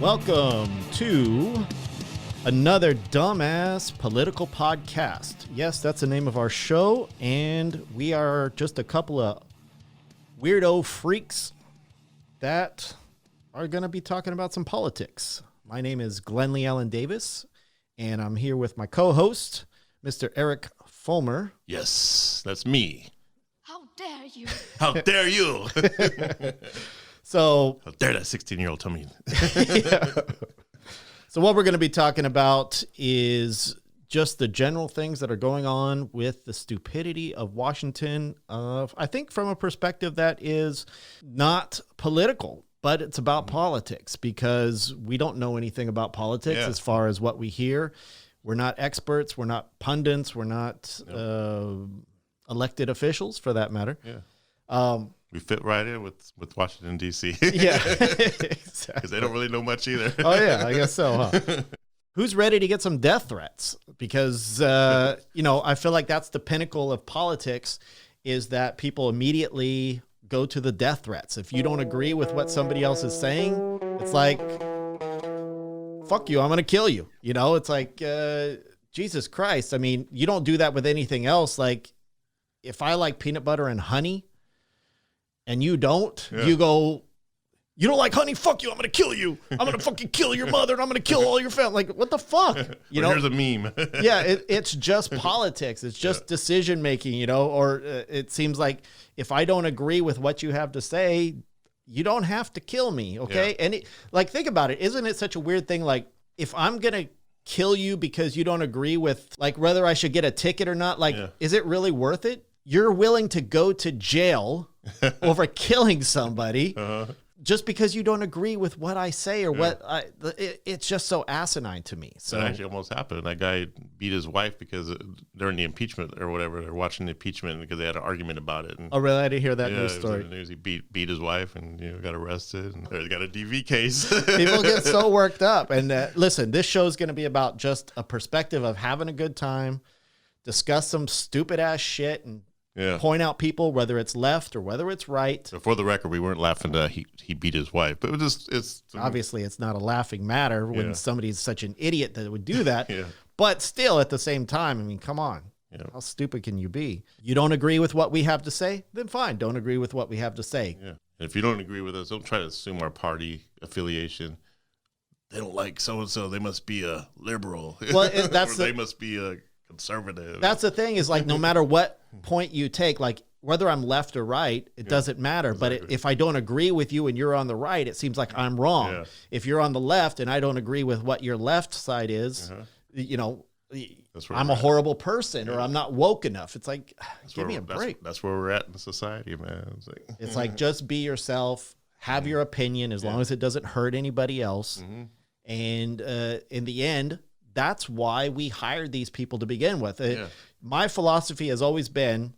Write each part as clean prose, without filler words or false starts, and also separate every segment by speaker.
Speaker 1: Welcome to another dumbass political podcast. Yes, that's the name of our show, and we are just a couple of weirdo freaks that are going to be talking about some politics. My name is Glenn Lee Allen Davis, and I'm here with my co-host, Mr. Erik Fullmer.
Speaker 2: Yes, that's me.
Speaker 3: How dare you?
Speaker 2: How dare you?
Speaker 1: So,
Speaker 2: how dare that 16-year-old tell me?
Speaker 1: Yeah. So what we're going to be talking about is just the general things that are going on with the stupidity of Washington. I think from a perspective that is not political, but it's about politics, because we don't know anything about politics as far as what we hear. We're not experts. We're not pundits. We're not elected officials, for that matter.
Speaker 2: Yeah. We fit right in with Washington, D.C.
Speaker 1: Yeah.
Speaker 2: Because they don't really know much either.
Speaker 1: Oh, yeah, I guess so, huh? Who's ready to get some death threats? Because, I feel like that's the pinnacle of politics, is that people immediately go to the death threats. If you don't agree with what somebody else is saying, it's like, fuck you, I'm going to kill you. You know, it's like, Jesus Christ. I mean, you don't do that with anything else. Like, if I like peanut butter and honey, and you don't, you go, you don't like honey? Fuck you. I'm going to kill you. I'm going to fucking kill your mother, and I'm going to kill all your family. Like, what the fuck? You know,
Speaker 2: here's a meme.
Speaker 1: Yeah, it's just politics. It's just decision making, or it seems like if I don't agree with what you have to say, you don't have to kill me. Okay. Yeah. And think about it. Isn't it such a weird thing? Like, if I'm going to kill you because you don't agree with whether I should get a ticket or not, is it really worth it? You're willing to go to jail over killing somebody just because you don't agree with what I say or it's just so asinine to me. So
Speaker 2: that actually almost happened. That guy beat his wife because during the impeachment or whatever, they're watching the impeachment because they had an argument about it. And,
Speaker 1: oh, really? I didn't hear that news story.
Speaker 2: In the news. He beat his wife and got arrested and he got a DV case.
Speaker 1: People get so worked up. And listen, this show is going to be about just a perspective of having a good time, discuss some stupid ass shit, and point out people, whether it's left or whether it's right.
Speaker 2: So for the record, we weren't laughing that he beat his wife, but it's
Speaker 1: obviously it's not a laughing matter when somebody's such an idiot that would do that. But still, at the same time, I mean, come on. How stupid can you be? You don't agree with what we have to say? Then fine, don't agree with what we have to say. Yeah.
Speaker 2: And if you don't agree with us, don't try to assume our party affiliation. They don't like so-and-so. They must be a liberal. Well, they must be a conservative. That's
Speaker 1: the thing, is no matter what point you take, whether I'm left or right, it doesn't matter. Exactly. But if I don't agree with you and you're on the right, it seems like I'm wrong. Yeah. If you're on the left and I don't agree with what your left side is, I'm a horrible person or I'm not woke enough. It's like, give me a break.
Speaker 2: That's where we're at in society, man.
Speaker 1: It's like, just be yourself, have your opinion as long as it doesn't hurt anybody else. Mm-hmm. And in the end, that's why we hired these people to begin with. My philosophy has always been,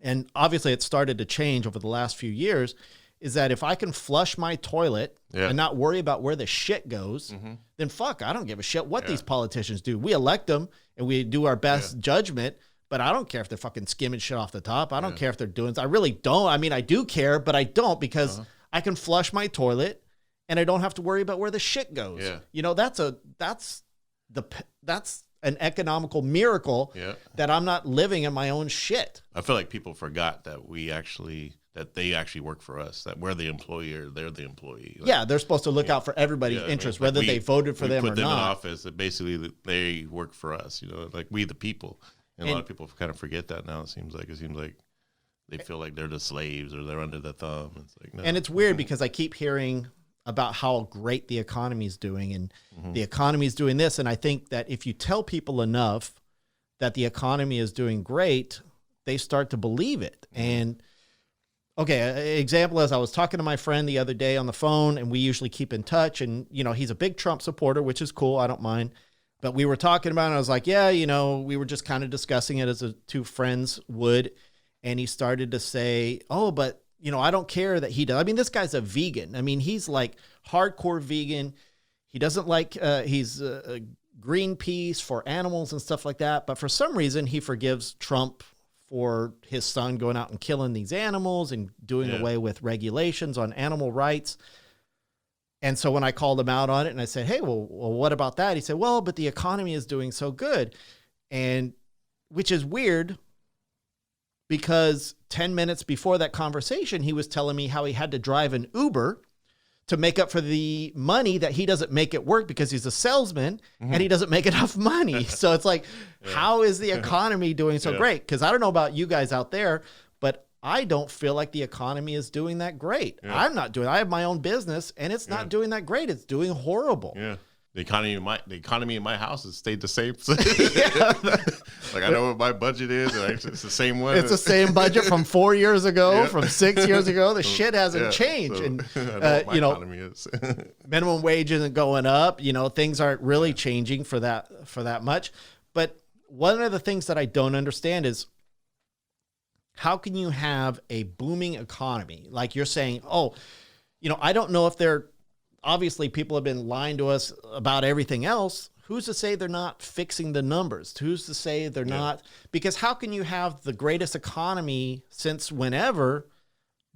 Speaker 1: and obviously it started to change over the last few years, is that if I can flush my toilet and not worry about where the shit goes, then fuck, I don't give a shit what these politicians do. We elect them and we do our best judgment, but I don't care if they're fucking skimming shit off the top. I don't care if they're doing, I really don't. I mean, I do care, but I don't, because I can flush my toilet and I don't have to worry about where the shit goes. Yeah. That's an economical miracle that I'm not living in my own shit.
Speaker 2: I feel like people forgot that they actually work for us, that we're the employer, they're the employee.
Speaker 1: They're supposed to look out for everybody's interest, whether they voted for them or not. We put them in
Speaker 2: office, that basically they work for us, like we the people. And a lot of people kind of forget that now. It seems like they feel like they're the slaves or they're under the thumb. It's like, no.
Speaker 1: And it's weird because I keep hearing about how great the economy is doing, and the economy is doing this. And I think that if you tell people enough that the economy is doing great, they start to believe it. And okay, example is I was talking to my friend the other day on the phone, and we usually keep in touch, and he's a big Trump supporter, which is cool. I don't mind. But we were talking about it, and I was like, we were just kind of discussing it as two friends would. And he started to say, oh, but I don't care that he does. I mean, this guy's a vegan. I mean, he's like hardcore vegan. He doesn't like, he's Greenpeace for animals and stuff like that. But for some reason, he forgives Trump for his son going out and killing these animals and doing away with regulations on animal rights. And so when I called him out on it and I said, hey, well, what about that? He said, well, but the economy is doing so good. And which is weird because 10 minutes before that conversation, he was telling me how he had to drive an Uber to make up for the money that he doesn't make at work because he's a salesman and he doesn't make enough money. So it's like, how is the economy doing so great? Because I don't know about you guys out there, but I don't feel like the economy is doing that great. I'm not doing. I have my own business, and it's not doing that great. It's doing horrible.
Speaker 2: Yeah, the economy in my house has stayed the same. Like I know what my budget is, and it's the same one.
Speaker 1: It's the same budget from 4 years ago, from 6 years ago. The shit hasn't changed,
Speaker 2: so
Speaker 1: and
Speaker 2: economy is.
Speaker 1: minimum wage isn't going up. Things aren't really changing for that much. But one of the things that I don't understand is, how can you have a booming economy? Like you're saying, I don't know if obviously people have been lying to us about everything else. Who's to say they're not fixing the numbers? Who's to say they're not? Because how can you have the greatest economy since whenever,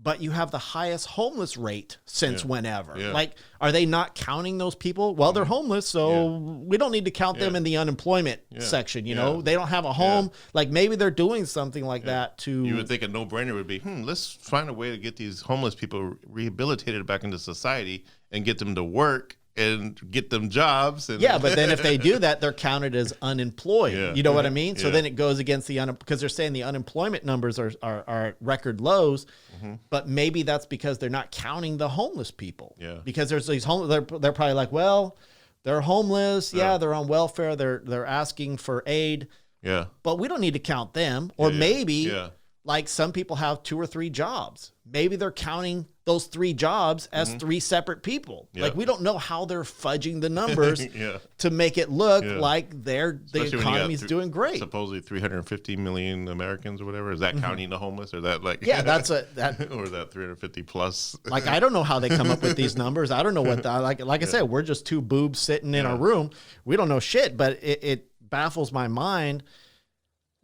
Speaker 1: but you have the highest homeless rate since whenever?
Speaker 2: Yeah.
Speaker 1: Like, are they not counting those people? Well, they're homeless, so we don't need to count them in the unemployment section. They don't have a home. Like maybe they're doing something like that to.
Speaker 2: You would think a no-brainer would be, let's find a way to get these homeless people rehabilitated back into society and get them to work and get them jobs. And
Speaker 1: but then if they do that, they're counted as unemployed. You know what I mean? So then it goes against because they're saying the unemployment numbers are at record lows, but maybe that's because they're not counting the homeless people. Yeah. Because there's these homeless, they're probably like, well, they're homeless. Yeah, they're on welfare. They're asking for aid. Yeah. But we don't need to count them. Or maybe like some people have 2 or 3 jobs. Maybe they're counting those 3 jobs as 3 separate people. Like we don't know how they're fudging the numbers to make it look like the economy's doing great.
Speaker 2: Supposedly 350 million Americans or whatever. Is that counting the homeless, or that like?
Speaker 1: Yeah, that's that.
Speaker 2: Or is that 350 plus?
Speaker 1: Like I don't know how they come up with these numbers. I don't know what that like I said, we're just 2 boobs sitting in a room. We don't know shit, but it baffles my mind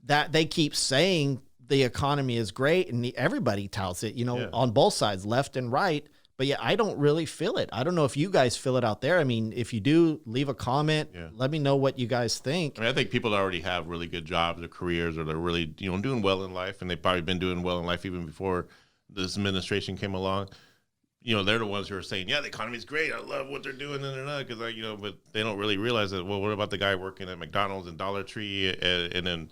Speaker 1: that they keep saying the economy is great and everybody touts it, on both sides, left and right. But I don't really feel it. I don't know if you guys feel it out there. I mean, if you do, leave a comment. Let me know what you guys think.
Speaker 2: I think people that already have really good jobs or careers, or they're really, doing well in life, and they've probably been doing well in life even before this administration came along. They're the ones who are saying, the economy's great. I love what they're doing. Because, but they don't really realize that, well, what about the guy working at McDonald's and Dollar Tree and then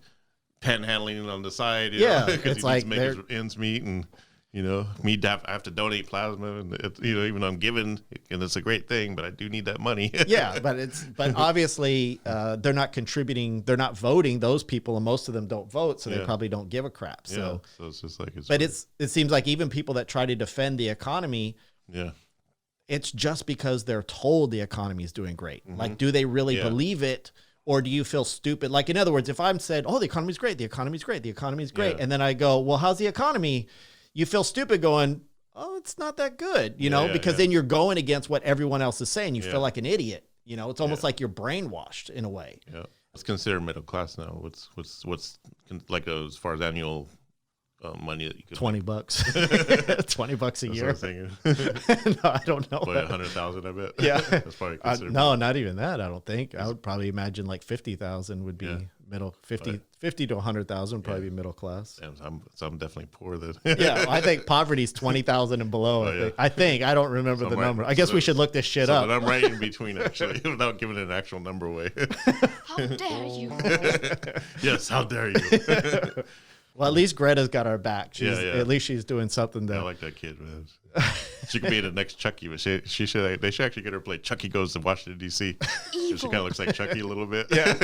Speaker 2: panhandling on the side, because he needs to make his ends meet, and I have to donate plasma, and even though I'm giving, and it's a great thing, but I do need that money.
Speaker 1: But obviously they're not contributing, they're not voting. Those people, and most of them don't vote, so they probably don't give a crap. So
Speaker 2: it's just like,
Speaker 1: it seems like even people that try to defend the economy, it's just because they're told the economy is doing great. Like, do they really believe it? Or do you feel stupid? Like, in other words, if I'm said, the economy's great, the economy's great, the economy's great. And then I go, well, how's the economy? You feel stupid going, it's not that good, because then you're going against what everyone else is saying. You feel like an idiot. It's almost like you're brainwashed in a way.
Speaker 2: Yeah. It's considered middle class now. What's like as far as annual money that you could
Speaker 1: $20 $20 a year. No, I don't know.
Speaker 2: 100,000, I bet.
Speaker 1: Yeah,
Speaker 2: that's probably considered.
Speaker 1: No, not even that. I don't think. I would probably imagine like 50,000 would be middle. 50 to 100,000 would probably be middle class.
Speaker 2: Yeah, so I'm definitely poor then.
Speaker 1: I think poverty's 20,000 and below. I think I don't remember the number. I guess we should look this shit up.
Speaker 2: I'm right in between, actually, without giving an actual number away.
Speaker 3: How dare you?
Speaker 2: Yes, how dare you?
Speaker 1: Well, at least Greta's got our back. At least she's doing something that.
Speaker 2: I like that kid, man. She could be the next Chucky, but they should actually get her to play Chucky Goes to Washington, D.C. She kind of looks like Chucky a little bit.
Speaker 1: Yeah,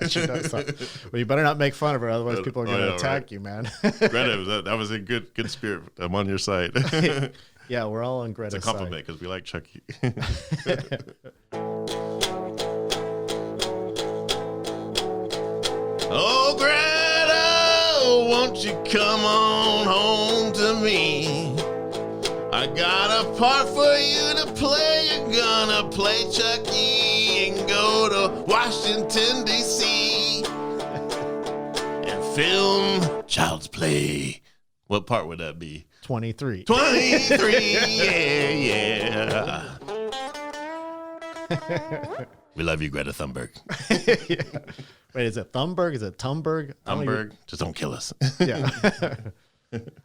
Speaker 1: she does. Well, you better not make fun of her, otherwise people are going to attack you, man.
Speaker 2: Greta, that was in good spirit. I'm on your side.
Speaker 1: Yeah, we're all on Greta's side.
Speaker 2: It's a compliment because we like Chucky. Oh, Greta, won't you come on home to me? I got a part for you to play. You're gonna play Chucky and go to Washington, D.C. and film Child's Play. What part would that be?
Speaker 1: 23.
Speaker 2: 23, yeah. We love you, Greta Thunberg.
Speaker 1: Yeah. Wait, is it Thunberg? Is it Thunberg?
Speaker 2: Thunberg, just don't kill us.
Speaker 1: Yeah.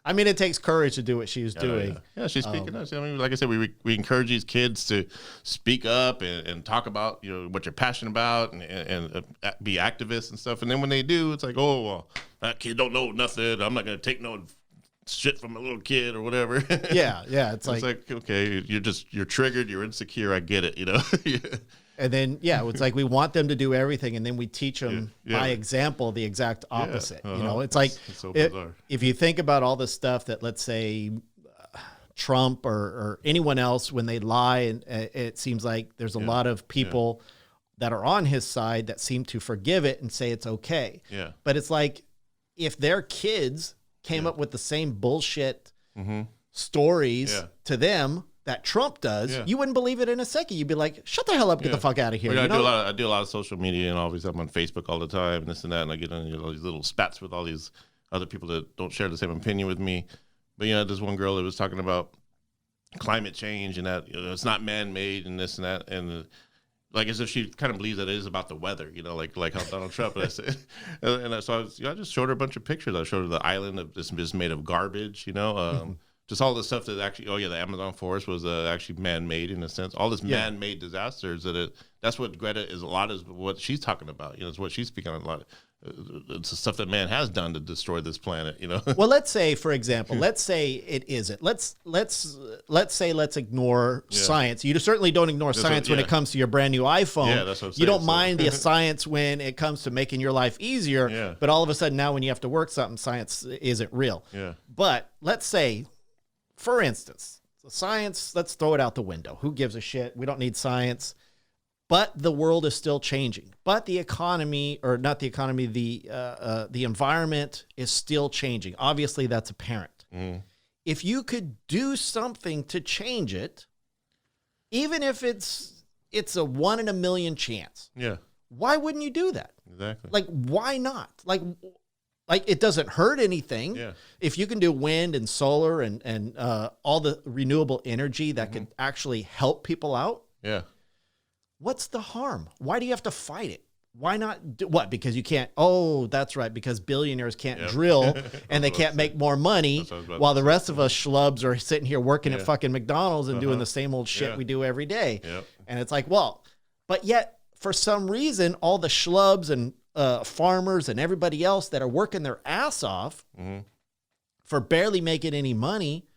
Speaker 1: I mean, it takes courage to do what she's doing.
Speaker 2: Yeah, she's speaking up. I mean, like I said, we encourage these kids to speak up and talk about what you're passionate about and be activists and stuff. And then when they do, it's like, oh, well, that kid don't know nothing. I'm not going to take no shit from a little kid or whatever.
Speaker 1: Yeah. It's like,
Speaker 2: okay, you're triggered, you're insecure. I get it, Yeah.
Speaker 1: And then, it's like we want them to do everything, and then we teach them by example the exact opposite. It's like
Speaker 2: so bizarre.
Speaker 1: If you think about all the stuff that, let's say, Trump or anyone else, when they lie, and it seems like there's a lot of people that are on his side that seem to forgive it and say it's okay.
Speaker 2: Yeah.
Speaker 1: But it's like if their kids came up with the same bullshit stories to them that Trump does, you wouldn't believe it in a second. You'd be like, shut the hell up, get the fuck out of here.
Speaker 2: Well, I do a lot of social media, and obviously I'm on Facebook all the time, and this and that, and I get on all these little spats with all these other people that don't share the same opinion with me. But there's one girl that was talking about climate change and that it's not man-made and this and that, and like as if she kind of believes that it is about the weather, like how Donald Trump. And I said, so I just showed her a bunch of pictures. I showed her the island of this is made of garbage, just all the stuff that actually, the Amazon forest was actually man-made in a sense. All this man-made disasters that's what Greta is what she's talking about. It's what she's speaking on a lot. It's the stuff that man has done to destroy this planet.
Speaker 1: Well, let's say, for example, let's say it isn't. Let's ignore science. You certainly don't ignore science when it comes to your brand new iPhone.
Speaker 2: Yeah, that's what I'm saying.
Speaker 1: You don't mind the science when it comes to making your life easier.
Speaker 2: Yeah.
Speaker 1: But all of a sudden now when you have to work something, science isn't real.
Speaker 2: Yeah.
Speaker 1: But let's say, for instance, science, let's throw it out the window. Who gives a shit? We don't need science. But the world is still changing. But the economy, or not the economy, the environment is still changing. Obviously, that's apparent. If you could do something to change it, even if it's a 1 in a million chance, why wouldn't you do that?
Speaker 2: Exactly.
Speaker 1: Like, why not? Like it doesn't hurt anything.
Speaker 2: Yeah.
Speaker 1: If you can do wind and solar and all the renewable energy that could actually help people out.
Speaker 2: Yeah.
Speaker 1: What's the harm? Why do you have to fight it? Why not do what? Because you can't. Oh, that's right. Because billionaires can't drill and they can't make more money while the rest of us schlubs are sitting here working at fucking McDonald's and doing the same old shit we do every day.
Speaker 2: Yep.
Speaker 1: And it's like, well, but yet for some reason, all the schlubs and farmers and everybody else that are working their ass off for barely making any money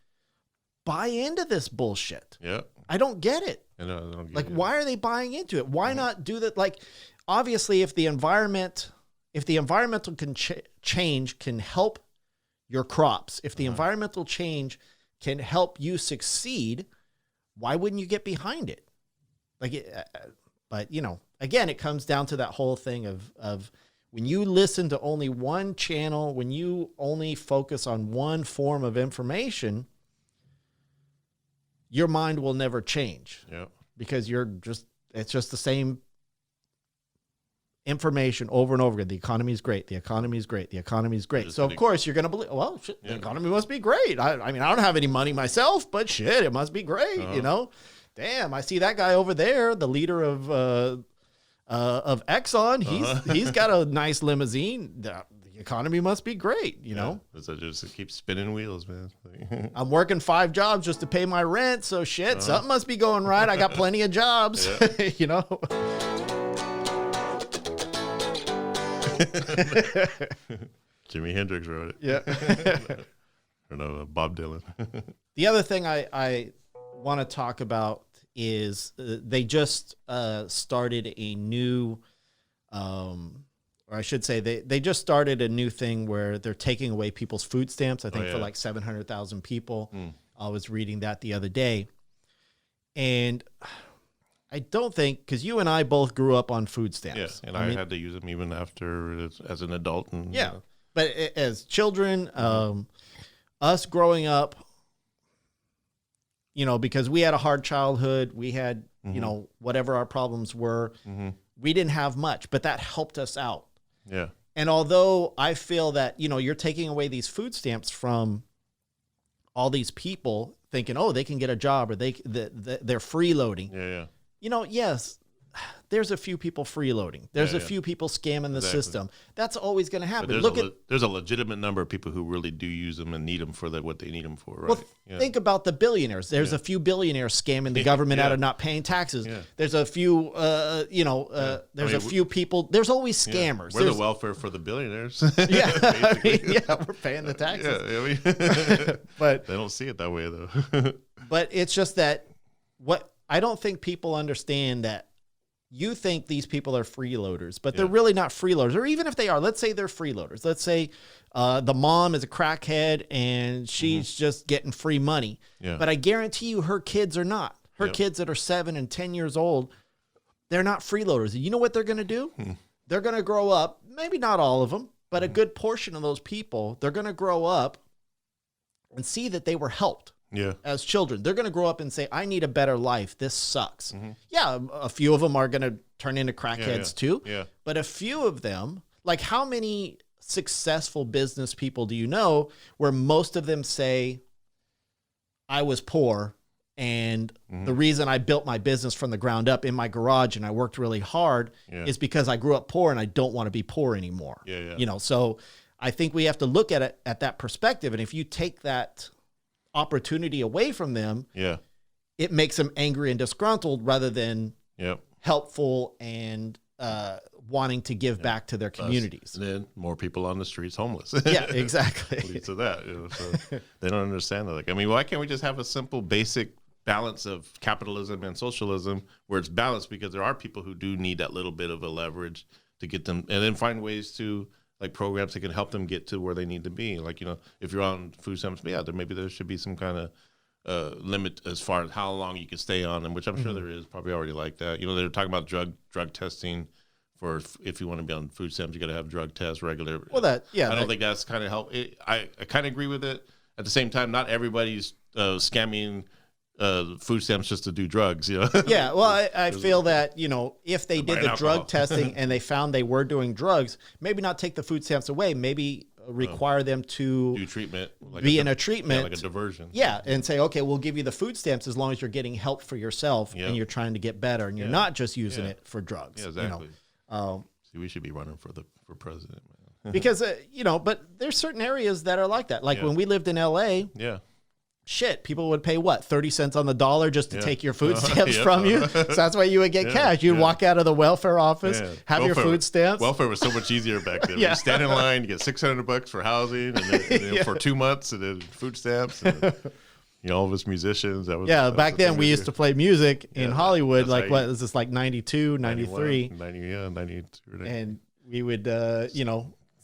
Speaker 1: buy into this bullshit.
Speaker 2: Yeah.
Speaker 1: I don't get it.
Speaker 2: I don't get
Speaker 1: like,
Speaker 2: it.
Speaker 1: why are they buying into it? Why not do that? Like, obviously, if the environmental change can help your crops, if the environmental change can help you succeed, why wouldn't you get behind it? Like, but again, it comes down to that whole thing of when you listen to only one channel, when you only focus on one form of information, your mind will never change.
Speaker 2: Yeah.
Speaker 1: Because it's just the same information over and over again. The economy is great. The economy is great. The economy is great. So of course you're going to believe, well, shit, the economy must be great. I mean, I don't have any money myself, but shit, it must be great. Damn, I see that guy over there, the leader of Exxon. He's got a nice limousine. The economy must be great,
Speaker 2: So just keep spinning wheels, man.
Speaker 1: I'm working 5 jobs just to pay my rent, so shit, something must be going right. I got plenty of jobs,
Speaker 2: Jimi Hendrix wrote it.
Speaker 1: Yeah.
Speaker 2: Or no, Bob Dylan.
Speaker 1: The other thing I want to talk about is they just started a new or I should say they just started a new thing where they're taking away people's food stamps, I think for like 700,000 people. I was reading that the other day. And I don't think, because you and I both grew up on food stamps.
Speaker 2: Yeah, and I had to use them even after as an adult. And,
Speaker 1: but as children, us growing up, because we had a hard childhood, we had, whatever our problems were, we didn't have much, but that helped us out.
Speaker 2: Yeah.
Speaker 1: And although I feel that, you're taking away these food stamps from all these people thinking, oh, they can get a job or they're freeloading.
Speaker 2: Yeah.
Speaker 1: Yes, there's a few people freeloading. There's a few people scamming the system. That's always going to happen.
Speaker 2: There's a legitimate number of people who really do use them and need them for what they need them for, right?
Speaker 1: Well, think about the billionaires. There's a few billionaires scamming the government out of not paying taxes. Yeah. There's a few, there's a few people. There's always scammers.
Speaker 2: We're the welfare for the billionaires.
Speaker 1: We're paying the taxes. But
Speaker 2: they don't see it that way, though.
Speaker 1: But it's just that I don't think people understand that. You think these people are freeloaders, but they're really not freeloaders. Or even if they are, let's say they're freeloaders. Let's say the mom is a crackhead and she's just getting free money. Yeah. But I guarantee you her kids are not. Her kids that are 7 and 10 years old, they're not freeloaders. You know what they're going to do? They're going to grow up, maybe not all of them, but a good portion of those people, they're going to grow up and see that they were helped.
Speaker 2: Yeah.
Speaker 1: As children, they're going to grow up and say, I need a better life. This sucks. Yeah. A few of them are going to turn into crackheads too.
Speaker 2: Yeah.
Speaker 1: But a few of them, like how many successful business people do you know where most of them say, I was poor and the reason I built my business from the ground up in my garage and I worked really hard is because I grew up poor and I don't want to be poor anymore.
Speaker 2: Yeah.
Speaker 1: So I think we have to look at it at that perspective. And if you take that opportunity away from them, it makes them angry and disgruntled rather than helpful and wanting to give back to their communities.
Speaker 2: And then more people on the streets homeless.
Speaker 1: Yeah, exactly.
Speaker 2: Leads to that. So they don't understand that. Like, I mean, why can't we just have a simple, basic balance of capitalism and socialism where it's balanced? Because there are people who do need that little bit of a leverage to get them, and then find ways to like programs that can help them get to where they need to be. Like, if you're on food stamps, there should be some kind of limit as far as how long you can stay on them, which I'm sure there is probably already like that. They're talking about drug testing for if you want to be on food stamps, you got to have drug tests regular.
Speaker 1: Well, I
Speaker 2: don't think that's kind of help. I kind of agree with it. At the same time, not everybody's scamming food stamps just to do drugs.
Speaker 1: Yeah. Well, I feel that, if they did the drug testing and they found they were doing drugs, maybe not take the food stamps away, maybe require them to
Speaker 2: do treatment,
Speaker 1: be in a treatment,
Speaker 2: like a diversion.
Speaker 1: Yeah. And say, okay, we'll give you the food stamps as long as you're getting help for yourself and you're trying to get better and you're not just using it for drugs.
Speaker 2: Yeah, exactly. See, we should be running for president, man.
Speaker 1: Because, but there's certain areas that are like that. Like when we lived in LA.
Speaker 2: Yeah.
Speaker 1: Shit, people would pay what, 30 cents on the dollar just to take your food stamps from you. So that's why you would get cash. You'd walk out of the welfare office, have your food stamps.
Speaker 2: Welfare was so much easier back then. You stand in line, you get $600 for housing, and then for 2 months, and then food stamps. And, all of us musicians.
Speaker 1: Back then we used to play music in Hollywood. Like, what is this, like 92, 93?
Speaker 2: 92.
Speaker 1: And we would,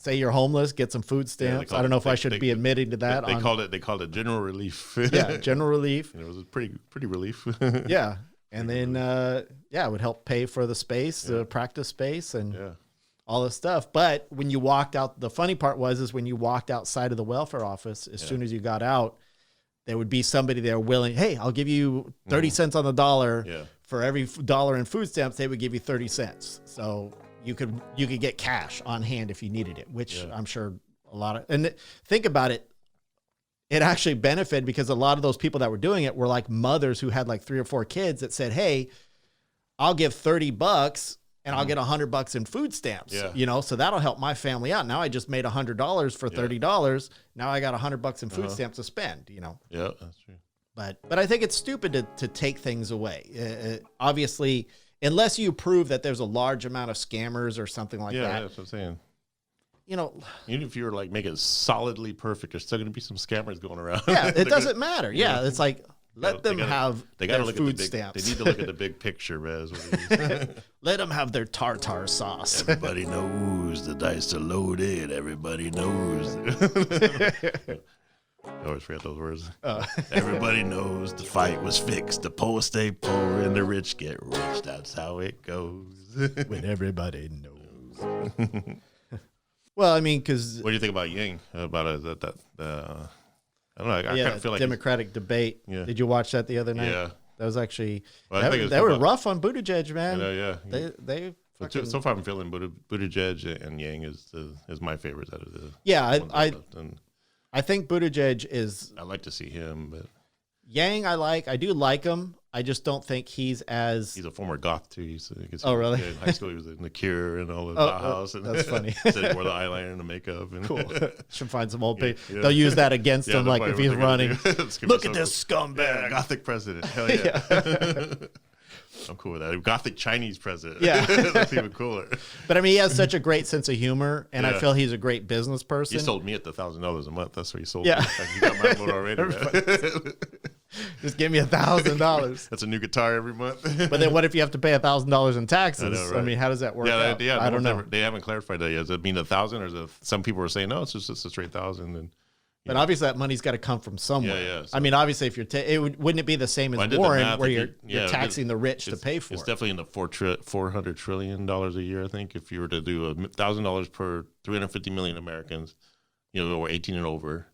Speaker 1: say you're homeless, get some food stamps. I don't know if I should be admitting to that.
Speaker 2: They called it general relief.
Speaker 1: Yeah, general relief.
Speaker 2: It was a pretty relief.
Speaker 1: Yeah. And then, it would help pay for the space, the practice space and all this stuff. But when you walked out, the funny part is when you walked outside of the welfare office, as soon as you got out, there would be somebody there willing, hey, I'll give you 30 cents on the dollar. Yeah. For every dollar in food stamps, they would give you 30 cents. So you could get cash on hand if you needed it, which I'm sure a lot of, and think about it. It actually benefited because a lot of those people that were doing it were like mothers who had like 3 or 4 kids that said, hey, I'll give $30 and I'll get $100 in food stamps, so that'll help my family out. Now I just made $100 for $30. Now I got $100 in food stamps to spend,
Speaker 2: Yeah, that's true.
Speaker 1: But I think it's stupid to take things away. Obviously, unless you prove that there's a large amount of scammers or something like that.
Speaker 2: Yeah, that's what I'm saying. Even if you're like make it solidly perfect, there's still going to be some scammers going around.
Speaker 1: Yeah, it doesn't matter. Yeah, it's like let them have their food stamps.
Speaker 2: They need to look at the big picture, Rez.
Speaker 1: Let them have their tartar sauce.
Speaker 2: Everybody knows the dice are loaded. Everybody knows. I always forget those words. Everybody knows the fight was fixed. The poor stay poor and the rich get rich. That's how it goes.
Speaker 1: When everybody knows. Well, I mean, because
Speaker 2: what do you think about Yang? About that? I don't know. I kind of feel like
Speaker 1: Democratic debate. Yeah. Did you watch that the other night?
Speaker 2: Yeah,
Speaker 1: that was actually they were rough on Buttigieg, man. They
Speaker 2: so far I'm feeling Buttigieg and Yang is my favorites out of the
Speaker 1: I I think Buttigieg is
Speaker 2: I'd like to see him, but
Speaker 1: Yang. I do like him. I just don't think he's as.
Speaker 2: he's a former goth too.
Speaker 1: Oh, really?
Speaker 2: In high school, he was in The Cure and all the Bauhaus. And
Speaker 1: that's funny.
Speaker 2: Said he wore the eyeliner and the makeup. And
Speaker 1: Cool. Should find some old people.
Speaker 2: Yeah.
Speaker 1: They'll use that against him, like if he's running. Look at
Speaker 2: so
Speaker 1: this
Speaker 2: cool.
Speaker 1: scumbag.
Speaker 2: Yeah, Gothic president. Hell yeah. I'm cool with that. Gothic Chinese president.
Speaker 1: Yeah.
Speaker 2: That's even cooler.
Speaker 1: But I mean, he has such a great sense of humor, and I
Speaker 2: Yeah.
Speaker 1: feel he's a great business person.
Speaker 2: He sold me at the $1,000 a month. That's what he sold
Speaker 1: Yeah.
Speaker 2: me. Like, you got my vote already. Man.
Speaker 1: Just give me $1,000.
Speaker 2: That's a new guitar every month.
Speaker 1: But then what if you have to pay $1,000 in taxes?
Speaker 2: I know, right?
Speaker 1: I mean, how does that work out?
Speaker 2: Yeah,
Speaker 1: I don't know.
Speaker 2: They haven't clarified that yet. Does it mean 1,000 or is it, some people are saying, no, it's just a straight 1,000. And
Speaker 1: But obviously that money's got to come from somewhere.
Speaker 2: Yeah, so-
Speaker 1: I mean, obviously if you're, wouldn't it be the same
Speaker 2: Well, I
Speaker 1: as
Speaker 2: did the
Speaker 1: Warren,
Speaker 2: math.
Speaker 1: where
Speaker 2: If
Speaker 1: you're taxing the rich to pay for
Speaker 2: it's
Speaker 1: it?
Speaker 2: definitely in the $400 trillion a year. I think if you were to do $1,000 per 350 million Americans, or 18 and over,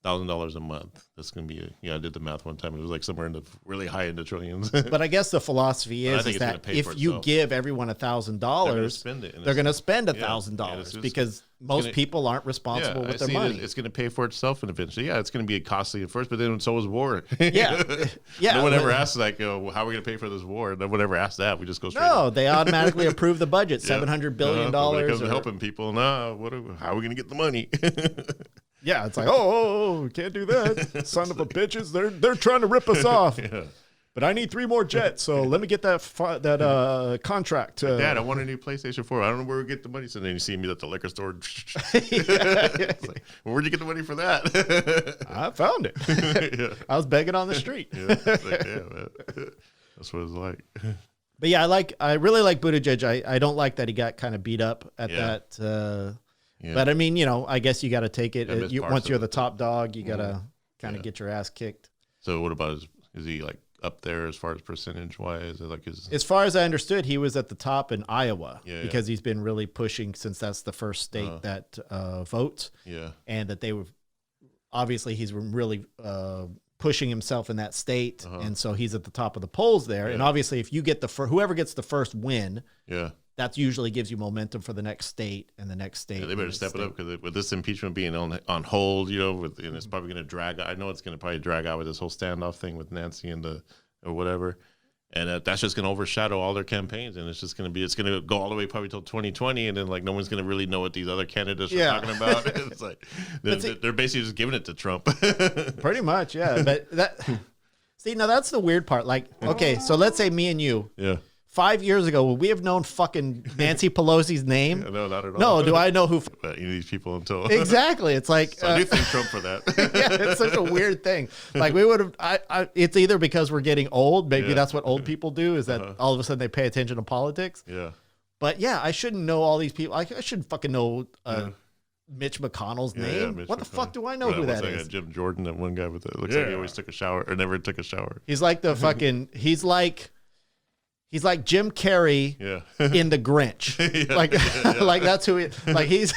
Speaker 2: $1,000 a month. That's going to be I did the math one time. It was like somewhere in the really high into trillions.
Speaker 1: But I guess the philosophy is that if you give everyone $1,000, they're going to spend $1,000 because most people aren't responsible with their money.
Speaker 2: It's going to pay for itself, and eventually, it's going to be costly at first, but then so is war.
Speaker 1: Yeah.
Speaker 2: No one ever asks like, how are we going to pay for this war? No one ever asks that. We just go straight.
Speaker 1: No, they automatically approve the budget, $700 billion.
Speaker 2: When it comes to helping people, how are we going to get the money?
Speaker 1: Yeah, it's like, can't do that. Son of a bitches. They're trying to rip us off.
Speaker 2: Yeah.
Speaker 1: But I need 3 more jets, so let me get that contract.
Speaker 2: Dad, I want a new PlayStation 4. I don't know where we get the money. So then you see me at the liquor store. It's like, where'd you get the money for that?
Speaker 1: I found it.
Speaker 2: Yeah.
Speaker 1: I was begging on the street.
Speaker 2: Yeah, it's like, man. That's what it's like.
Speaker 1: But yeah, I really like Buttigieg. I don't like that he got kind of beat up at that.
Speaker 2: Yeah.
Speaker 1: But I mean, I guess you got to take it. Once you're the top dog, you got to kind of get your ass kicked.
Speaker 2: So what about is he like up there as far as percentage wise?
Speaker 1: As far as I understood, he was at the top in Iowa because
Speaker 2: yeah.
Speaker 1: he's been really pushing since that's the first state that votes.
Speaker 2: Yeah.
Speaker 1: And that obviously he's really pushing himself in that state. And so he's at the top of the polls there. Yeah. And obviously if you get whoever gets the first win, that usually gives you momentum for the next state and the next state.
Speaker 2: Yeah, they better step it up because with this impeachment being on hold, and it's probably going to drag. I know it's going to probably drag out with this whole standoff thing with Nancy or whatever, and that's just going to overshadow all their campaigns, and it's going to go all the way probably till 2020, and then like no one's going to really know what these other candidates are talking about. It's like they're basically just giving it to Trump.
Speaker 1: Pretty much, yeah. But now that's the weird part. Like, okay, so let's say me and you.
Speaker 2: Yeah.
Speaker 1: 5 years ago, would we have known fucking Nancy Pelosi's name?
Speaker 2: No, not at all.
Speaker 1: No, do I know who?
Speaker 2: These people until
Speaker 1: exactly. It's like
Speaker 2: so I do thank Trump for that.
Speaker 1: Yeah, it's such a weird thing. Like we would have. It's either because we're getting old. Maybe that's what old people do. Is that all of a sudden they pay attention to politics?
Speaker 2: Yeah.
Speaker 1: But yeah, I shouldn't know all these people. I shouldn't fucking know Mitch McConnell's name. What the fuck do I know who that is?
Speaker 2: Jim Jordan, that one guy with the looks like he always took a shower or never took a shower.
Speaker 1: He's like the fucking. He's like Jim Carrey in The Grinch. Like that's who he, like he's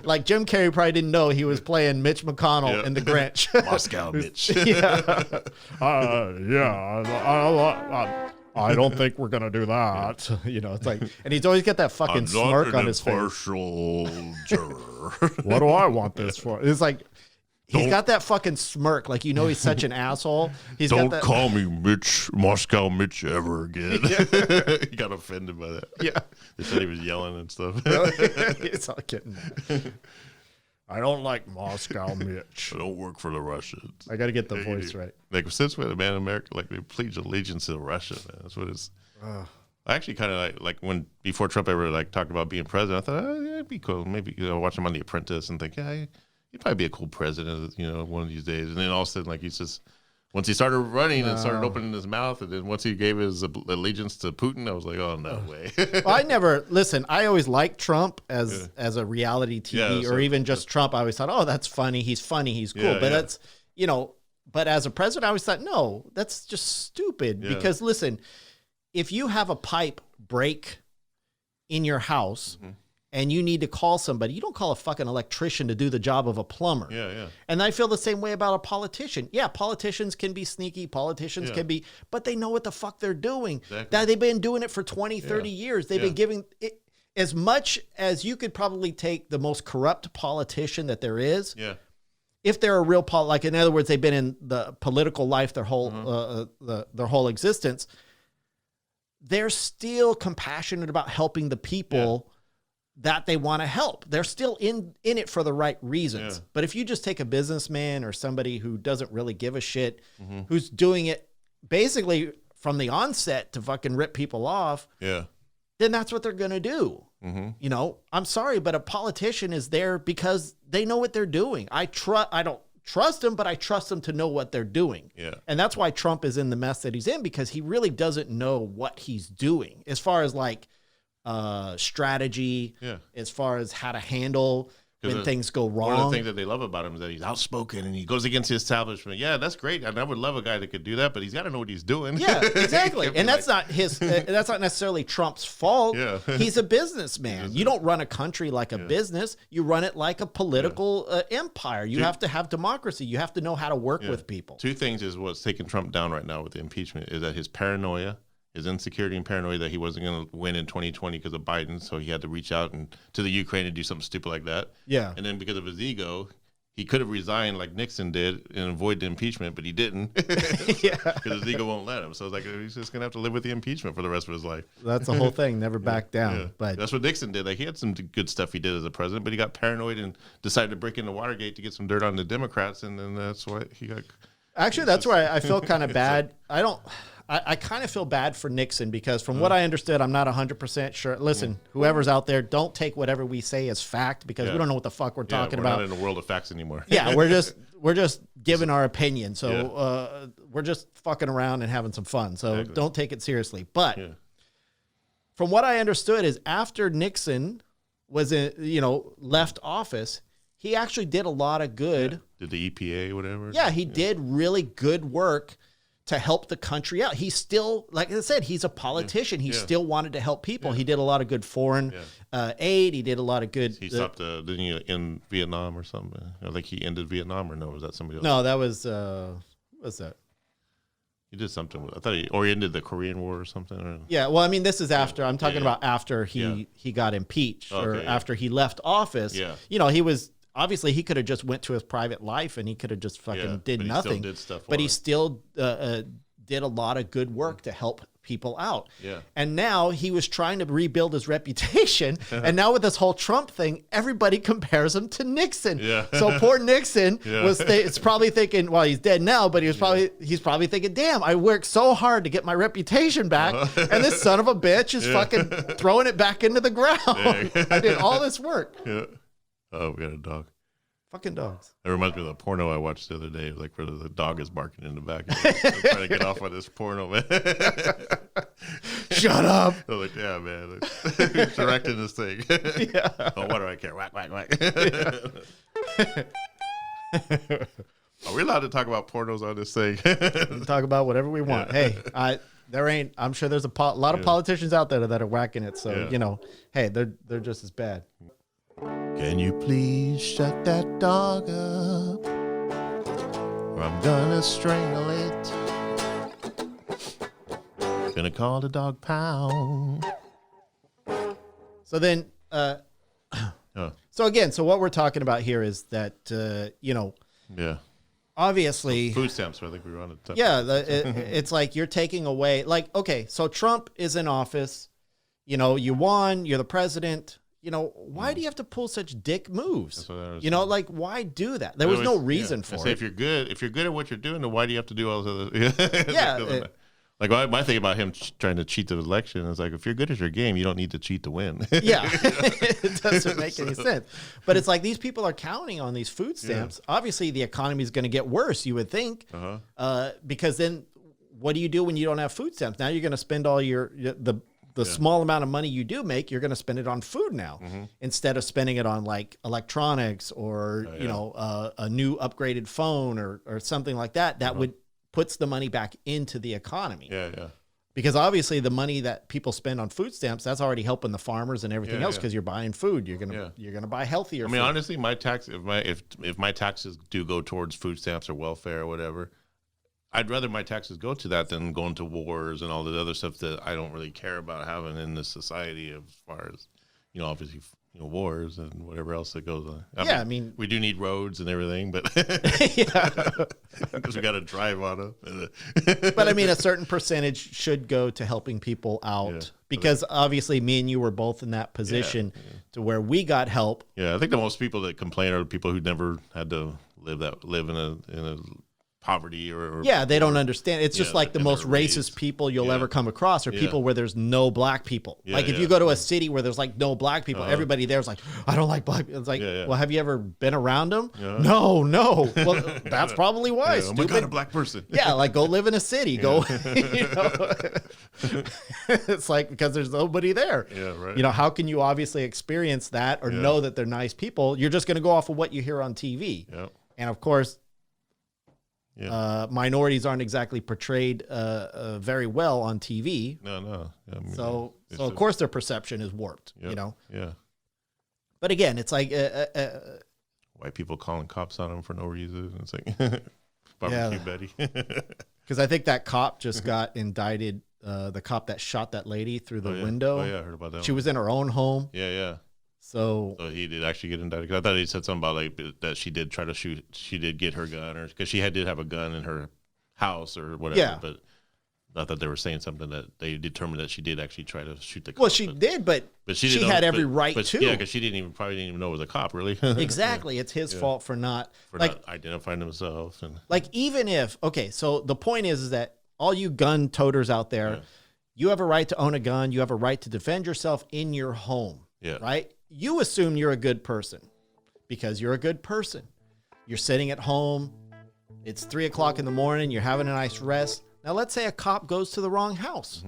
Speaker 1: like Jim Carrey probably didn't know he was playing Mitch McConnell in The Grinch.
Speaker 2: Moscow Mitch.
Speaker 1: I don't think we're going to do that. It's like, and he's always got that fucking smirk on his face. What do I want this for? It's like, he's got that fucking smirk, like he's such an asshole.
Speaker 2: Don't call me Moscow Mitch ever again. He got offended by that.
Speaker 1: Yeah,
Speaker 2: they said he was yelling and stuff.
Speaker 1: It's all kidding. I don't like Moscow Mitch.
Speaker 2: I don't work for the Russians.
Speaker 1: I got to get the voice right.
Speaker 2: Like since when man in America, like they pledge allegiance to Russia, man. That's what it's. I actually kind of like when before Trump ever talked about being president, I thought it'd be cool. Maybe watch him on The Apprentice and think, he'd probably be a cool president, one of these days. And then all of a sudden, once he started running and started opening his mouth, and then once he gave his allegiance to Putin, I was like, oh, no way.
Speaker 1: Well, I always liked Trump as a reality TV or even just Trump. I always thought, oh, that's funny. He's funny. He's cool. But that's, but as a president, I always thought, no, that's just stupid. Because listen, if you have a pipe break in your house, and you need to call somebody, you don't call a fucking electrician to do the job of a plumber.
Speaker 2: Yeah.
Speaker 1: And I feel the same way about a politician. Yeah, politicians can be sneaky. Politicians can be, but they know what the fuck they're doing.
Speaker 2: Exactly.
Speaker 1: That they've been doing it for 20, 30 years. They've been giving it as much as you could probably take the most corrupt politician that there is.
Speaker 2: Yeah.
Speaker 1: if they're a real like in other words, they've been in the political life their whole their whole existence, they're still compassionate about helping the people that they want to help. They're still in it for the right reasons. Yeah. But if you just take a businessman or somebody who doesn't really give a shit, who's doing it basically from the onset to fucking rip people off, then that's what they're going to do. You know, I'm sorry, but a politician is there because they know what they're doing. I don't trust them, but I trust them to know what they're doing. Yeah. And that's why Trump is in the mess that he's in, because he really doesn't know what he's doing as far as like strategy, as far as how to handle when things go wrong.
Speaker 2: One of the things that they love about him is that he's outspoken and he goes against the establishment. Yeah, that's great. And I would love a guy that could do that, but he's got to know what he's doing.
Speaker 1: Yeah, exactly. And that's not that's not necessarily Trump's fault. Yeah. He's a businessman. You don't run a country like a business. You run it like a political empire. You have to have democracy. You have to know how to work with people.
Speaker 2: Two things is what's taking Trump down right now with the impeachment is that his paranoia, his insecurity and paranoia that he wasn't going to win in 2020 because of Biden, so he had to reach out to the Ukraine and do something stupid like that. Yeah. And then because of his ego, he could have resigned like Nixon did and avoid the impeachment, but he didn't because his ego won't let him. So it's like he's just going to have to live with the impeachment for the rest of his life.
Speaker 1: That's the whole thing. Never back down. Yeah. But
Speaker 2: that's what Nixon did. Like he had some good stuff he did as a president, but he got paranoid and decided to break into Watergate to get some dirt on the Democrats, and then that's why he got.
Speaker 1: Actually, that's why I feel kind of bad. I kind of feel bad for Nixon because from what I understood, I'm not 100% sure. Listen, whoever's out there, don't take whatever we say as fact because we don't know what the fuck we're talking about.
Speaker 2: We're not in the world of facts anymore.
Speaker 1: Yeah, we're just giving our opinion. So we're just fucking around and having some fun. So don't take it seriously. But from what I understood is after Nixon was left office, he actually did a lot of good.
Speaker 2: Did the EPA, whatever?
Speaker 1: Yeah, he did really good work to help the country out. He's still, like I said, he's a politician. He still wanted to help people. He did a lot of good foreign aid. He did a lot of good.
Speaker 2: He stopped, didn't he end Vietnam or something? I think he ended Vietnam, or no? Was that somebody else?
Speaker 1: No, that was, what's that?
Speaker 2: He did something. I thought he ended the Korean War or something. Or?
Speaker 1: Yeah, well, I mean, this is after. I'm talking about after he got impeached or after he left office. Yeah. You know, he was. Obviously, he could have just went to his private life and he could have just fucking did nothing. But he still did a lot of good work to help people out. Yeah. And now he was trying to rebuild his reputation. And now with this whole Trump thing, everybody compares him to Nixon. Yeah. So poor Nixon it's probably thinking, well, he's dead now, but he's probably thinking, damn, I worked so hard to get my reputation back. And this son of a bitch is fucking throwing it back into the ground. I did all this work.
Speaker 2: Yeah. Oh, we got a dog.
Speaker 1: Fucking dogs.
Speaker 2: It reminds me of the porno I watched the other day, like where the dog is barking in the back. I'm trying to get off of this porno, man.
Speaker 1: Shut up.
Speaker 2: I was like, yeah, man. Who's directing this thing? Oh, what do I care? Whack, whack, whack. Are we allowed to talk about pornos on this thing?
Speaker 1: We can talk about whatever we want. Hey, I'm sure there's a lot of politicians out there that are whacking it. So, hey, they're just as bad.
Speaker 2: Can you please shut that dog up, or I'm gonna strangle it. Gonna call the dog pound.
Speaker 1: So then, so what we're talking about here is that, obviously
Speaker 2: food stamps. I think we were on it.
Speaker 1: It's like you're taking away, like, okay, so Trump is in office, you won, you're the president. Why do you have to pull such dick moves? Like, why do that? There was no reason for it.
Speaker 2: If you're good at what you're doing, then why do you have to do all this other? Like my thing about him trying to cheat the election is like, if you're good at your game, you don't need to cheat to win.
Speaker 1: Yeah, it doesn't make any sense. But it's like these people are counting on these food stamps. Yeah. Obviously, the economy is going to get worse, you would think, because then what do you do when you don't have food stamps? Now you're going to spend all the small amount of money you do make, you're going to spend it on food now instead of spending it on like electronics or, a new upgraded phone or something like that. That puts the money back into the economy. Yeah, yeah. Because obviously the money that people spend on food stamps, that's already helping the farmers and everything else because you're buying food. You're gonna buy healthier food.
Speaker 2: Honestly, my tax if my taxes do go towards food stamps or welfare or whatever, I'd rather my taxes go to that than going to wars and all the other stuff that I don't really care about having in this society as far as, obviously wars and whatever else that goes on.
Speaker 1: I mean,
Speaker 2: we do need roads and everything, but because we got to drive on them.
Speaker 1: But I mean, a certain percentage should go to helping people out because obviously me and you were both in that position to where we got help.
Speaker 2: Yeah, I think the most people that complain are the people who never had to live in a poverty or
Speaker 1: they don't understand. It's just like the most racist
Speaker 2: raised.
Speaker 1: people you'll ever come across are people where there's no black people. Like if you go to a city where there's like no black people, everybody there's like, I don't like black people. It's like, well, have you ever been around them? No. Well, that's probably why.
Speaker 2: Oh my God, a black person.
Speaker 1: Like go live in a city. Go, it's like because there's nobody there.
Speaker 2: Yeah, right.
Speaker 1: How can you obviously experience that or know that they're nice people? You're just going to go off of what you hear on TV.
Speaker 2: Yeah.
Speaker 1: And of course, minorities aren't exactly portrayed very well on TV.
Speaker 2: No. I mean,
Speaker 1: so of course their perception is warped.
Speaker 2: Yeah.
Speaker 1: But again, it's like
Speaker 2: white people calling cops on them for no reason. It's like barbecue Betty.
Speaker 1: Because I think that cop just got indicted. The cop that shot that lady through the window.
Speaker 2: Oh yeah, I heard about that.
Speaker 1: She was in her own home.
Speaker 2: Yeah.
Speaker 1: So
Speaker 2: he did actually get indicted. 'Cause I thought he said something about like that she did try to shoot. She did get her gun, or because she did have a gun in her house or whatever.
Speaker 1: Yeah.
Speaker 2: But I thought they were saying something that they determined that she did actually try to shoot the cop.
Speaker 1: Well, she did, but she had every right to.
Speaker 2: Yeah, because she probably didn't even know it was a cop, really.
Speaker 1: Exactly. It's his fault for not
Speaker 2: identifying himself. And
Speaker 1: like even if so the point is that all you gun toters out there, you have a right to own a gun. You have a right to defend yourself in your home.
Speaker 2: Yeah.
Speaker 1: Right. You assume you're a good person because you're a good person. You're sitting at home. It's 3:00 in the morning. You're having a nice rest. Now, let's say a cop goes to the wrong house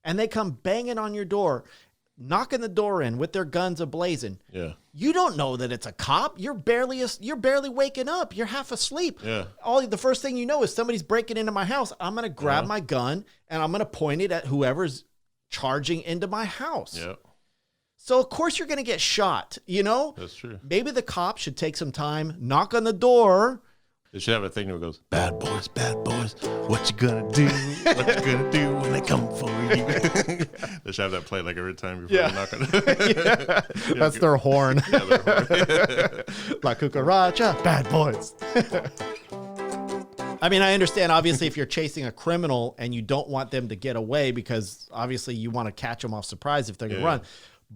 Speaker 1: and they come banging on your door, knocking the door in with their guns ablazing.
Speaker 2: Yeah.
Speaker 1: You don't know that it's a cop. You're barely waking up. You're half asleep.
Speaker 2: Yeah.
Speaker 1: The first thing you know is somebody's breaking into my house. I'm going to grab my gun and I'm going to point it at whoever's charging into my house.
Speaker 2: Yeah.
Speaker 1: So, of course, you're going to get shot,
Speaker 2: That's true.
Speaker 1: Maybe the cop should take some time, knock on the door.
Speaker 2: They should have a thing that goes, bad boys, what you gonna do? What you gonna do when they come for you? They should have that play like every time before they knock on the
Speaker 1: That's their horn.
Speaker 2: their horn.
Speaker 1: La cucaracha, bad boys. I mean, I understand, obviously, if you're chasing a criminal and you don't want them to get away because, obviously, you want to catch them off surprise if they're going to run.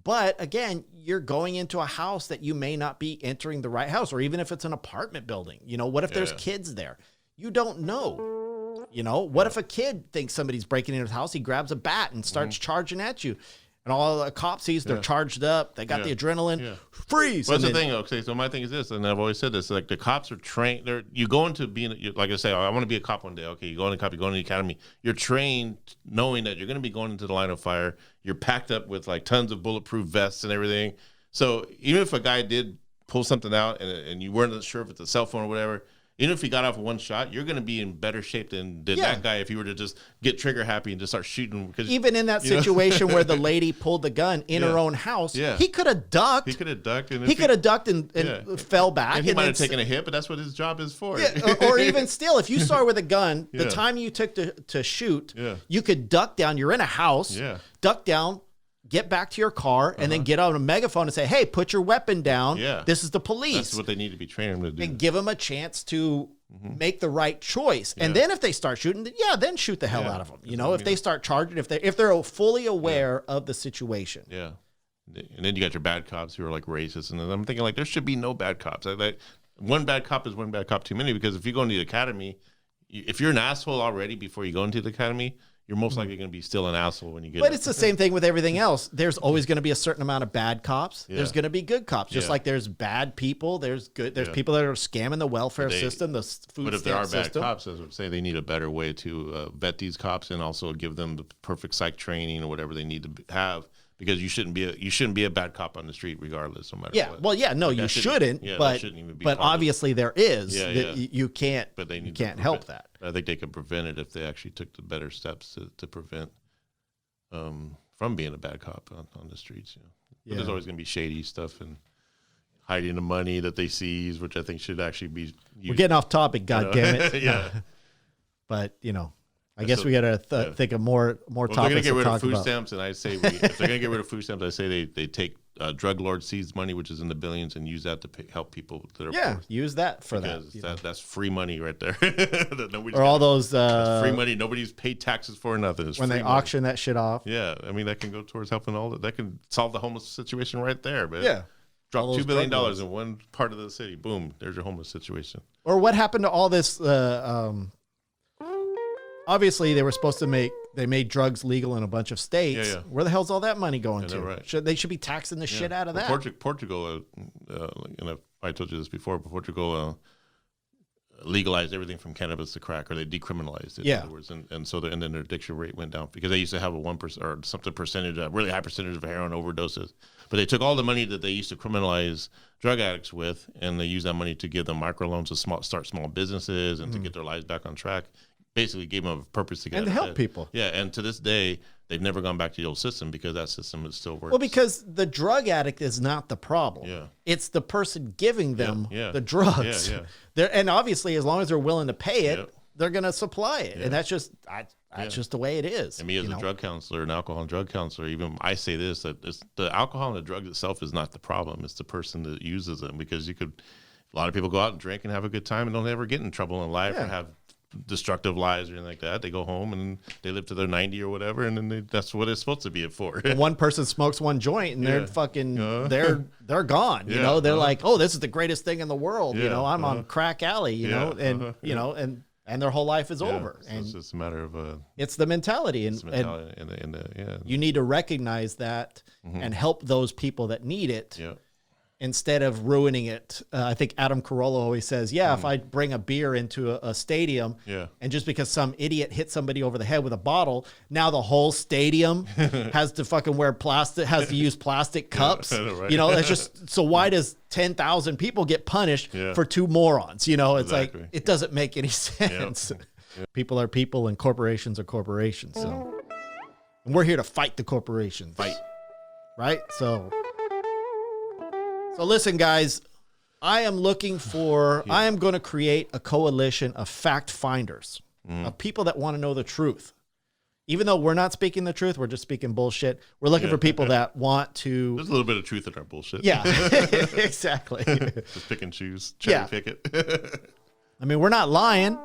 Speaker 1: But again, you're going into a house that you may not be entering the right house, or even if it's an apartment building. What if there's kids there? You don't know. What if a kid thinks somebody's breaking into his house? He grabs a bat and starts charging at you. And all the cops sees, they're charged up. They got the adrenaline. Freeze.
Speaker 2: What's the thing? Okay, so my thing is this, and I've always said this, like the cops are trained. You go into being, like I say, I want to be a cop one day. Okay, you go into cop, you go into the academy. You're trained knowing that you're going to be going into the line of fire. You're packed up with like tons of bulletproof vests and everything. So even if a guy did pull something out and you weren't sure if it's a cell phone or whatever, even if he got off with one shot, you're going to be in better shape than that guy if you were to just get trigger happy and just start shooting. Because
Speaker 1: even in that situation where the lady pulled the gun in her own house, he could have ducked.
Speaker 2: He could have ducked. And
Speaker 1: and fell back.
Speaker 2: And he might have taken a hit, but that's what his job is for.
Speaker 1: Yeah, or even still, if you start with a gun, the time you took to shoot, you could duck down. You're in a house, duck down, get back to your car, and then get on a megaphone and say, hey, put your weapon down.
Speaker 2: Yeah.
Speaker 1: This is the police.
Speaker 2: That's what they need to be training them to do.
Speaker 1: And give them a chance to make the right choice. And then if they start shooting, then shoot the hell out of them. If they start charging, if they're fully aware of the situation.
Speaker 2: Yeah. And then you got your bad cops who are like racist. And then I'm thinking like there should be no bad cops. One bad cop is one bad cop too many, because if you go into the academy, if you're an asshole already before you go into the academy, you're most likely going to be still an asshole when you get.
Speaker 1: But it's the same thing with everything else. There's always going to be a certain amount of bad cops. Yeah. There's going to be good cops, just like there's bad people. There's good. There's people that are scamming the welfare system, the food system. But
Speaker 2: if there are bad cops, as I say, they need a better way to vet these cops and also give them the perfect psych training or whatever they need to have. Because you shouldn't be a bad cop on the street regardless, no matter what.
Speaker 1: Well, no, you shouldn't. But shouldn't even be obviously there is. You can't. But you can't help that.
Speaker 2: I think they could prevent it if they actually took the better steps to prevent from being a bad cop on the streets. But there's always going to be shady stuff and hiding the money that they seize, which I think should actually be used.
Speaker 1: We're getting off topic, goddammit.
Speaker 2: Yeah.
Speaker 1: But I guess we got to think of more topics.
Speaker 2: If they're going to get rid of food stamps, and I say if they're going to get rid of food stamps, I say they take drug lord seize money, which is in the billions, and use that to help people that are poor.
Speaker 1: Use that for
Speaker 2: because
Speaker 1: that.
Speaker 2: That's free money right there. That nobody's
Speaker 1: or all those
Speaker 2: free money nobody's paid taxes for nothing. It's
Speaker 1: when they auction that shit off.
Speaker 2: Yeah, I mean that can go towards helping all that. That can solve the homeless situation right there. But
Speaker 1: Yeah.
Speaker 2: drop $2 billion in one part of the city. Boom, there's your homeless situation.
Speaker 1: Or what happened to all this? Obviously, they were supposed to they made drugs legal in a bunch of states.
Speaker 2: Yeah.
Speaker 1: Where the hell's all that money going to?
Speaker 2: Right.
Speaker 1: They should be taxing the shit out of that.
Speaker 2: Portugal, I told you this before, but Portugal legalized everything from cannabis to crack, or they decriminalized it.
Speaker 1: Yeah.
Speaker 2: In other words, and so then their addiction rate went down because they used to have a 1% or something percentage, a really high percentage of heroin overdoses. But they took all the money that they used to criminalize drug addicts with, and they used that money to give them microloans to start small businesses and to get their lives back on track. Basically gave them a purpose to get
Speaker 1: and to help people.
Speaker 2: Yeah, and to this day, they've never gone back to the old system because that system is still working.
Speaker 1: Well, because the drug addict is not the problem.
Speaker 2: Yeah.
Speaker 1: It's the person giving them
Speaker 2: Yeah.
Speaker 1: the drugs.
Speaker 2: Yeah.
Speaker 1: And obviously, as long as they're willing to pay it, they're going to supply it. And that's just just the way it is.
Speaker 2: And me as a drug counselor, an alcohol and drug counselor, even I say this, that the alcohol and the drugs itself is not the problem. It's the person that uses them, because a lot of people go out and drink and have a good time and don't ever get in trouble in life or have destructive lives or anything like that. They go home and they live to their 90 or whatever, and then that's what it's supposed to be for.
Speaker 1: One person smokes one joint and they're fucking they're gone. You know, they're like, oh, this is the greatest thing in the world. You know, I'm on crack alley. You know, and you know, and their whole life is over.
Speaker 2: So
Speaker 1: and
Speaker 2: it's just a matter of
Speaker 1: it's the mentality, and you need to recognize that and help those people that need it.
Speaker 2: Yeah.
Speaker 1: Instead of ruining it. I think Adam Carolla always says, if I bring a beer into a stadium and just because some idiot hit somebody over the head with a bottle, now the whole stadium has to fucking has to use plastic cups.
Speaker 2: Right.
Speaker 1: You know, that's just, so why does 10,000 people get punished for two morons? You know, it's like, it doesn't make any sense. People are people and corporations are corporations. So, and we're here to fight the corporations. Right? So listen, guys, I am looking for, I am going to create a coalition of fact finders, of people that want to know the truth. Even though we're not speaking the truth, we're just speaking bullshit. We're looking for people that want to.
Speaker 2: There's a little bit of truth in our bullshit.
Speaker 1: Yeah, exactly.
Speaker 2: Just pick and choose, cherry pick it.
Speaker 1: I mean, we're not lying.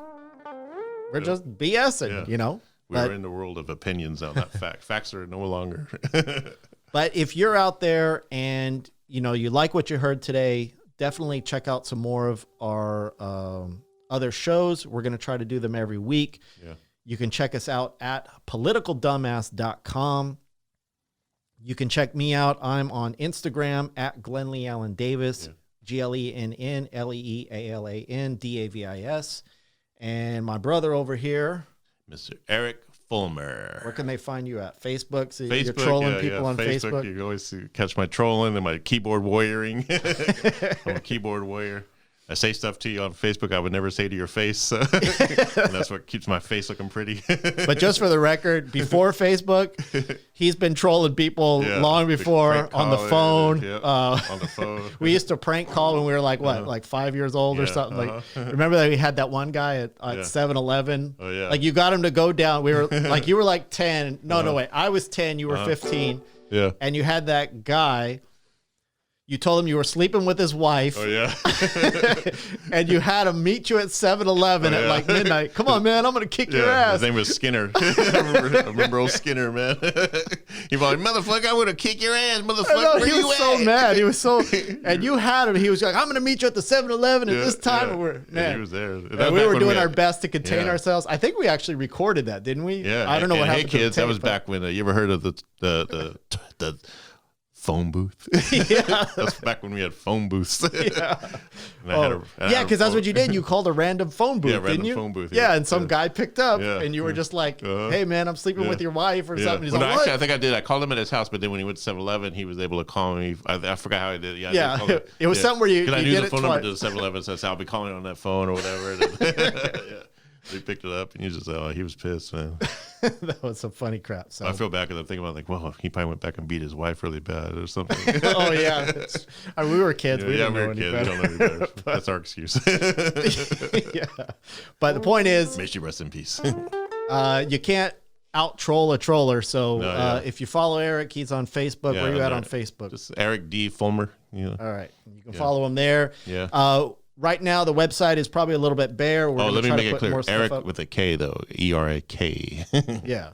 Speaker 1: We're just BSing, you know.
Speaker 2: We're in the world of opinions now, not facts. Facts are no longer.
Speaker 1: But if you're out there and you know, you like what you heard today, definitely check out some more of our other shows. We're going to try to do them every week.
Speaker 2: Yeah.
Speaker 1: You can check us out at politicaldumbass.com. You can check me out. I'm on Instagram at Glenn Lee Allen Davis, GLENNLEEALANDAVIS. And my brother over here,
Speaker 2: Mr. Erik Fullmer.
Speaker 1: Where can they find you at? Facebook? So you're trolling people on Facebook?
Speaker 2: You can always catch my trolling and my keyboard warrioring. I'm a keyboard warrior. I say stuff to you on Facebook I would never say to your face. And that's what keeps my face looking pretty.
Speaker 1: But just for the record, before Facebook, he's been trolling people long before on the phone.
Speaker 2: On the phone.
Speaker 1: We used to prank call when we were like, like 5 years old or something. Like, remember that we had that one guy at 7-Eleven?
Speaker 2: Oh, yeah.
Speaker 1: Like you got him to go down. We were like, you were like 10. No, wait. I was 10. You were 15.
Speaker 2: Yeah.
Speaker 1: And you had that guy. You told him you were sleeping with his wife.
Speaker 2: Oh, yeah.
Speaker 1: And you had him meet you at 7-Eleven at like midnight. Come on, man. I'm going to kick your ass.
Speaker 2: His name was Skinner. I remember old Skinner, man. He was like, motherfucker, I'm going to kick your ass, motherfucker.
Speaker 1: He was so mad. He was so, and you had him. He was like, I'm going to meet you at the 7-Eleven at this time.
Speaker 2: And he was there.
Speaker 1: And we were doing our best to contain ourselves. I think we actually recorded that, didn't we?
Speaker 2: Yeah.
Speaker 1: I don't know what happened.
Speaker 2: Hey, kids, that was back when, you ever heard of the phone booth?
Speaker 1: Yeah.
Speaker 2: That's back when we had phone booths.
Speaker 1: Yeah. Because that's what you did. You called a random phone booth, didn't you?
Speaker 2: Phone booth.
Speaker 1: Yeah, and some guy picked up, and you were just like, hey, man, I'm sleeping with your wife or something. He's like,
Speaker 2: actually, I think I did. I called him at his house, but then when he went to 7-Eleven, he was able to call me. I forgot how I did it.
Speaker 1: Yeah. It was something where you
Speaker 2: I knew
Speaker 1: did
Speaker 2: the
Speaker 1: it
Speaker 2: phone
Speaker 1: twice.
Speaker 2: number to the 7-Eleven, so I'll be calling on that phone or whatever. He picked it up, and you just he was pissed, man.
Speaker 1: That was some funny crap. So
Speaker 2: I feel bad because I'm thinking about well, he probably went back and beat his wife really bad or something.
Speaker 1: Oh yeah, we were kids. We didn't know any
Speaker 2: kids.
Speaker 1: better.
Speaker 2: We don't know any better. That's our excuse.
Speaker 1: Yeah, but the point is,
Speaker 2: may she rest in peace.
Speaker 1: you can't out troll a troller. So if you follow Erik, he's on Facebook. Where are you at on Facebook?
Speaker 2: Just Erik D. Fullmer.
Speaker 1: All right. You can follow him there.
Speaker 2: Yeah.
Speaker 1: Right now, the website is probably a little bit bare. We're
Speaker 2: let me
Speaker 1: try
Speaker 2: make
Speaker 1: to
Speaker 2: it
Speaker 1: put more
Speaker 2: clear. Erik
Speaker 1: stuff up.
Speaker 2: with a K, though. E-R-A-K.
Speaker 1: Yeah.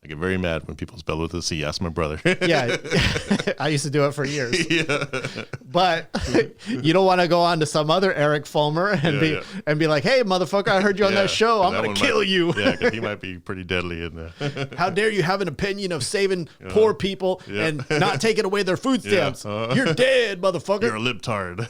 Speaker 2: I get very mad when people spell with a C. Ask my brother.
Speaker 1: Yeah. I used to do it for years.
Speaker 2: Yeah.
Speaker 1: But you don't want to go on to some other Erik Fullmer and be like, hey, motherfucker, I heard you on that show. I'm going to kill you.
Speaker 2: Yeah, because he might be pretty deadly in there.
Speaker 1: How dare you have an opinion of saving poor people and not taking away their food stamps? You're dead, motherfucker.
Speaker 2: You're a libtard.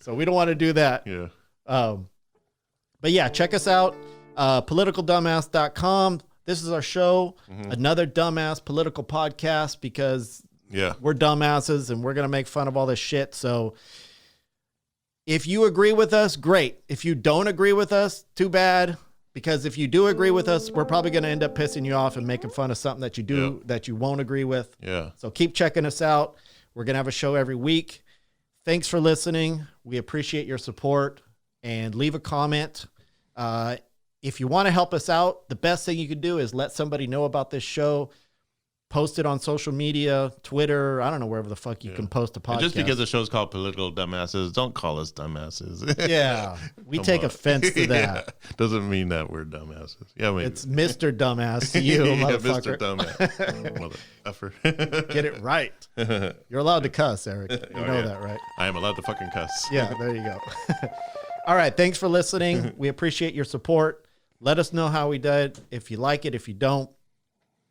Speaker 1: So we don't want to do that.
Speaker 2: Yeah.
Speaker 1: But yeah, check us out. Politicaldumbass.com. This is our show. Another dumbass political podcast because we're dumbasses and we're going to make fun of all this shit. So if you agree with us, great. If you don't agree with us, too bad. Because if you do agree with us, we're probably going to end up pissing you off and making fun of something that you do that you won't agree with.
Speaker 2: Yeah.
Speaker 1: So keep checking us out. We're going to have a show every week. Thanks for listening. We appreciate your support, and leave a comment. If you want to help us out, the best thing you can do is let somebody know about this show. Post it on social media, Twitter. I don't know, wherever the fuck you can post a podcast.
Speaker 2: And just because the show's called Political Dumbasses, don't call us dumbasses.
Speaker 1: Yeah, we take offense to that.
Speaker 2: Doesn't mean that we're dumbasses. Yeah, maybe.
Speaker 1: It's Mr. Dumbass to you, motherfucker.
Speaker 2: Mr. Dumbass. Mother effer.
Speaker 1: Get it right. You're allowed to cuss, Erik. You know that, right?
Speaker 2: I am allowed to fucking cuss.
Speaker 1: Yeah, there you go. All right, thanks for listening. We appreciate your support. Let us know how we did. If you like it, if you don't,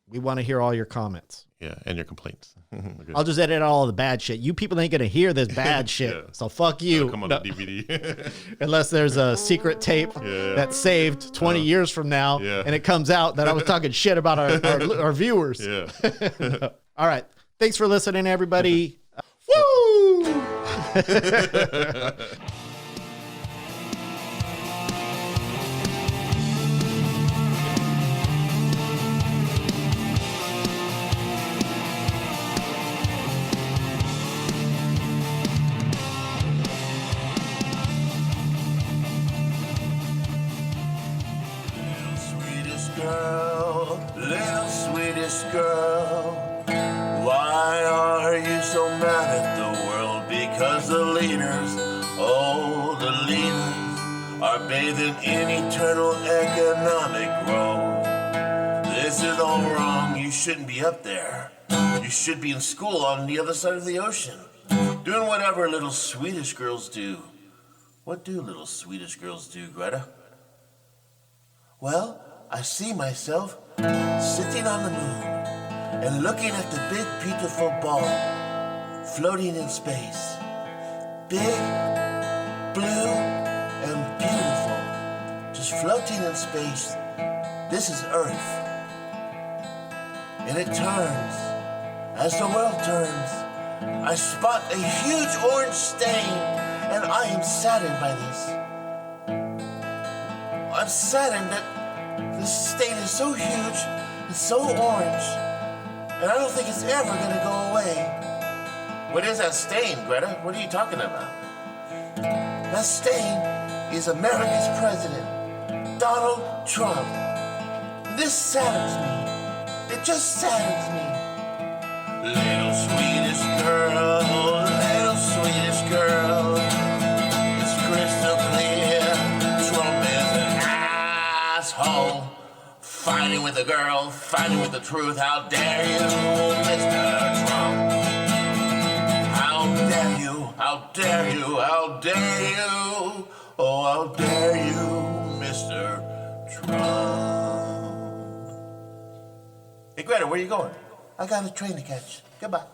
Speaker 1: we want to hear all your comments.
Speaker 2: Yeah, and your complaints.
Speaker 1: I'll just edit all the bad shit. You people ain't going to hear this bad shit. So fuck you.
Speaker 2: Come on the DVD.
Speaker 1: Unless there's a secret tape that's saved 20 years from now and it comes out that I was talking shit about our viewers.
Speaker 2: Yeah.
Speaker 1: All right. Thanks for listening, everybody. Woo!
Speaker 4: Little sweetest girl, why are you so mad at the world? Because the leaders, oh, the leaders are bathing in eternal economic growth. This is all wrong. You shouldn't be up there. You should be in school on the other side of the ocean, doing whatever little Swedish girls do. What do little Swedish girls do, Greta? Well, I see myself sitting on the moon and looking at the big, beautiful ball floating in space. Big, blue, and beautiful, just floating in space. This is Earth. And it turns. As the world turns, I spot a huge orange stain, and I am saddened by this. I'm saddened that this stain is so huge and so orange, and I don't think it's ever gonna go away. What is that stain, Greta? What are you talking about? That stain is America's president, Donald Trump. This saddens me. It just saddens me. Little Swedish girl, little Swedish girl, it's crystal clear. Trump is an asshole. Fighting with the girl, fighting with the truth. How dare you, Mr. Trump? How dare you, how dare you, how dare you? Oh, how dare you, Mr. Trump? Hey, Greta, where are you going? I got a train to catch. Goodbye.